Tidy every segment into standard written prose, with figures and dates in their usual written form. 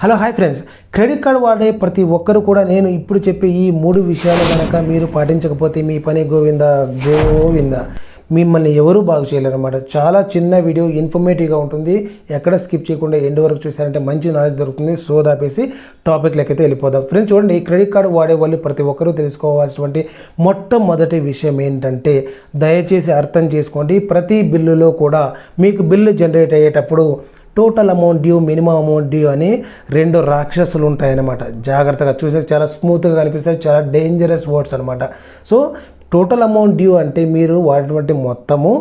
Hello hi friends, credit card వాడే ప్రతి ఒక్కరు కూడా నేను ఇప్పుడు చెప్పే ఈ 3 విషయాలు కనుక మీరు పాటించకపోతే మీ పని గోవింద మిమ్మల్ని ఎవరూ బాగు చేయలేరు అనమాట. చాలా చిన్న వీడియో, ఇన్ఫర్మేటివ్గా ఉంటుంది. ఎక్కడ స్కిప్ చేయకుండా ఎండ్ వరకు చూసారంటే మంచి నాలెడ్జ్ దొరుకుతుంది. సో దాపేసి టాపిక్లకి అయితే వెళ్ళిపోదాం. ఫ్రెండ్స్ చూడండి, క్రెడిట్ కార్డు వాడే వాళ్ళు ప్రతి ఒక్కరూ తెలుసుకోవాల్సినటువంటి మొట్టమొదటి విషయం ఏంటంటే దయచేసి అర్థం చేసుకోండి. ప్రతి బిల్లులో కూడా మీకు బిల్లు జనరేట్ అయ్యేటప్పుడు total amount due, minimum amount due అని 2 రాక్షసులు ఉంటాయన్నమాట. జాగ్రత్తగా చూసే చాలా స్మూత్గా కనిపిస్తాయి, చాలా డేంజరస్ వర్డ్స్ అనమాట. సో టోటల్ అమౌంట్ డ్యూ అంటే మీరు వాడేటువంటి మొత్తము,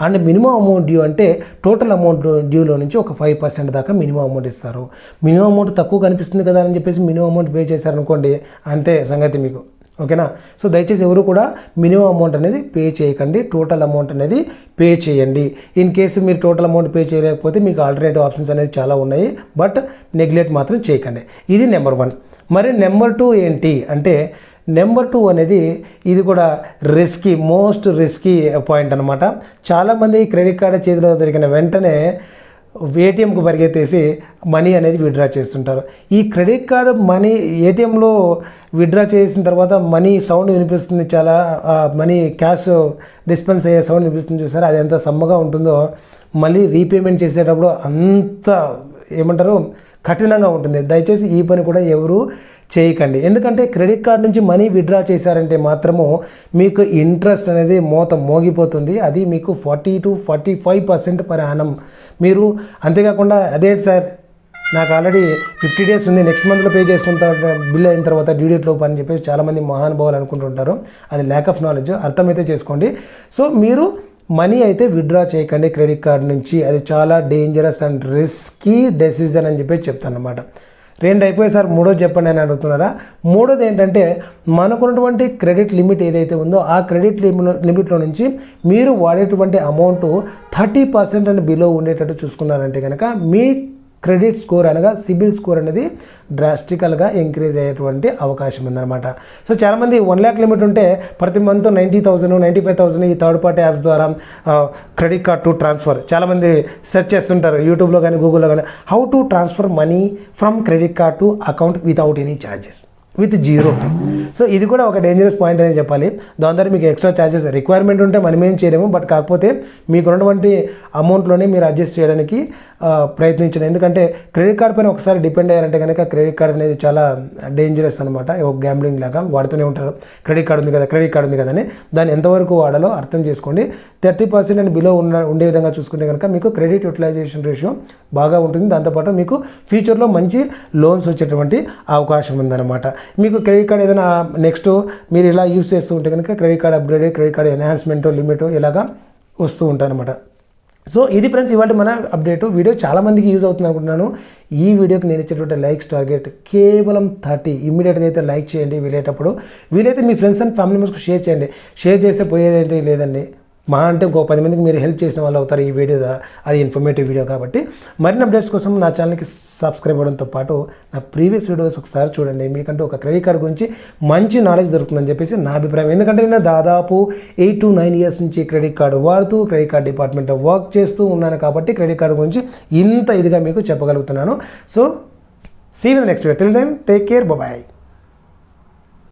అండ్ మినిమం అమౌంట్ డ్యూ అంటే టోటల్ అమౌంట్ డ్యూలో నుంచి ఒక 5% దాకా మినిమం అమౌంట్ ఇస్తారు. మినిమం అమౌంట్ తక్కువ కనిపిస్తుంది కదా అని చెప్పేసి మినిమం అమౌంట్ పే చేశారనుకోండి, అంతే సంగతి మీకు. ఓకేనా? సో దయచేసి ఎవరు కూడా మినిమం అమౌంట్ అనేది పే చేయకండి, టోటల్ అమౌంట్ అనేది పే చేయండి. ఇన్ కేసు మీరు టోటల్ అమౌంట్ పే చేయలేకపోతే మీకు ఆల్టర్నేటివ్ ఆప్షన్స్ అనేది చాలా ఉన్నాయి, బట్ నెగ్లెక్ట్ మాత్రం చేయకండి. ఇది నెంబర్ 1. మరి నెంబర్ 2 ఏంటి అంటే, నెంబర్ 2 అనేది ఇది కూడా మోస్ట్ రిస్కీ పాయింట్ అనమాట. చాలామంది క్రెడిట్ కార్డు చేతిలో దొరికిన వెంటనే ఏటీఎంకు పరిగెత్తేసి మనీ అనేది విత్డ్రా చేస్తుంటారు. ఈ క్రెడిట్ కార్డు మనీ ఏటీఎంలో విత్డ్రా చేసిన తర్వాత మనీ సౌండ్ వినిపిస్తుంది, చాలా మనీ క్యాష్ డిస్పెన్స్ అయ్యే సౌండ్ వినిపిస్తుంది. చూసారా, అది ఎంత సమ్మగా ఉంటుందో. మళ్ళీ రీపేమెంట్ చేసేటప్పుడు అంత ఏమంటారు, కఠినంగా ఉంటుంది. దయచేసి ఈ పని కూడా ఎవరు చేయకండి. ఎందుకంటే క్రెడిట్ కార్డ్ నుంచి మనీ విత్డ్రా చేశారంటే మాత్రము మీకు ఇంట్రెస్ట్ అనేది మోగిపోతుంది. అది మీకు 40 to 45% పర్ యానం. మీరు అంతేకాకుండా అదేంటి సార్, నాకు ఆల్రెడీ 50 days ఉంది, నెక్స్ట్ మంత్లో పే చేసుకుంటా బిల్ అయిన తర్వాత డ్యూ డేట్ లోపు అని చెప్పేసి చాలామంది మహానుభావులు అనుకుంటుంటారు. అది ల్యాక్ ఆఫ్ నాలెడ్జ్. అర్థమైతే చేసుకోండి. సో మీరు మనీ అయితే విత్డ్రా చేయకండి క్రెడిట్ కార్డ్ నుంచి. అది చాలా డేంజరస్ అండ్ రిస్కీ డెసిజన్ అని చెప్పి చెప్తాను అనమాట. 2 అయిపోయి సార్ 3వ చెప్పండి అని అడుగుతున్నారా? 3వది ఏంటంటే, మనకున్నటువంటి క్రెడిట్ లిమిట్ ఏదైతే ఉందో ఆ క్రెడిట్ లిమిట్లో నుంచి మీరు వాడేటువంటి అమౌంట్ 30% అని బిలో ఉండేటట్టు చూసుకున్నారంటే కనుక మీ క్రెడిట్ స్కోర్ అనగా సిబిల్ స్కోర్ అనేది డ్రాస్టికల్గా ఇంక్రీజ్ అయ్యేటువంటి అవకాశం ఉందన్నమాట. సో చాలామంది 1 lakh లిమిట్ ఉంటే ప్రతి మంత్ 90,000 95,000 ఈ థర్డ్ పార్టీ యాప్స్ ద్వారా క్రెడిట్ కార్డ్ టు ట్రాన్స్ఫర్ చాలామంది సెర్చ్ చేస్తుంటారు యూట్యూబ్లో కానీ గూగుల్లో కానీ, how to transfer money from credit card to account without any charges, with 0 fee. So ఇది కూడా ఒక డేంజరస్ పాయింట్ అనేది చెప్పాలి. దాని ద్వారా మీకు ఎక్స్ట్రా ఛార్జెస్ రిక్వైర్మెంట్ ఉంటే మనం ఏం చేయలేము, బట్ కాకపోతే మీకున్నటువంటి అమౌంట్లోనే మీరు అడ్జస్ట్ చేయడానికి ప్రయత్నించండి. ఎందుకంటే క్రెడిట్ కార్డ్ పైన ఒకసారి డిపెండ్ అయ్యారంటే కనుక క్రెడిట్ కార్డ్ అనేది చాలా డేంజరస్ అనమాట. ఒక గ్యాంబ్లింగ్ లాగా వాడుతూనే ఉంటారు. క్రెడిట్ కార్డు ఉంది కదా అని దాన్ని ఎంతవరకు వాడాలో అర్థం చేసుకోండి. 30% అని బిలో ఉండే విధంగా చూసుకుంటే కనుక మీకు క్రెడిట్ యూటిలైజేషన్ రేషియో బాగా ఉంటుంది. దాంతోపాటు మీకు ఫ్యూచర్లో మంచి లోన్స్ వచ్చేటువంటి అవకాశం ఉందన్నమాట. మీకు క్రెడిట్ కార్డ్ ఏదైనా నెక్స్ట్ మీరు ఇలా యూస్ చేస్తూ ఉంటే కనుక credit card upgrade, credit card enhancement, limit ఇలాగా వస్తూ ఉంటాయన్నమాట. సో ఇది ఫ్రెండ్స్ ఇవాళ మన అప్డేటు. వీడియో చాలామందికి యూజ్ అవుతుంది అనుకుంటున్నాను. ఈ వీడియోకి నేను ఇచ్చేటువంటి లైక్స్ టార్గెట్ కేవలం 30. ఇమ్మీడియట్గా అయితే లైక్ చేయండి. వీలైతే మీ ఫ్రెండ్స్ అండ్ ఫ్యామిలీ మెంబర్స్కి షేర్ చేయండి. షేర్ చేస్తే పోయేదేంటి లేదండి, మా అంటే ఇంకో 10 మందికి మీరు హెల్ప్ చేసిన వాళ్ళు అవుతారు ఈ వీడియో. అది ఇన్ఫర్మేటివ్ వీడియో కాబట్టి మరిన్ని అప్డేట్స్ కోసం నా ఛానల్కి సబ్స్క్రైబ్ అవ్వడంతో పాటు నా ప్రీవియస్ వీడియోస్ ఒకసారి చూడండి. మీకంటే ఒక క్రెడిట్ కార్డు గురించి మంచి నాలెడ్జ్ దొరుకుతుందని చెప్పేసి నా అభిప్రాయం. ఎందుకంటే నేను దాదాపు 8 to 9 years నుంచి క్రెడిట్ కార్డు వాడుతూ క్రెడిట్ కార్డ్ డిపార్ట్మెంట్లో వర్క్ చేస్తూ ఉన్నాను కాబట్టి క్రెడిట్ కార్డు గురించి ఇంత ఇదిగా మీకు చెప్పగలుగుతున్నాను. So see you in the next video. Till then take care, bye.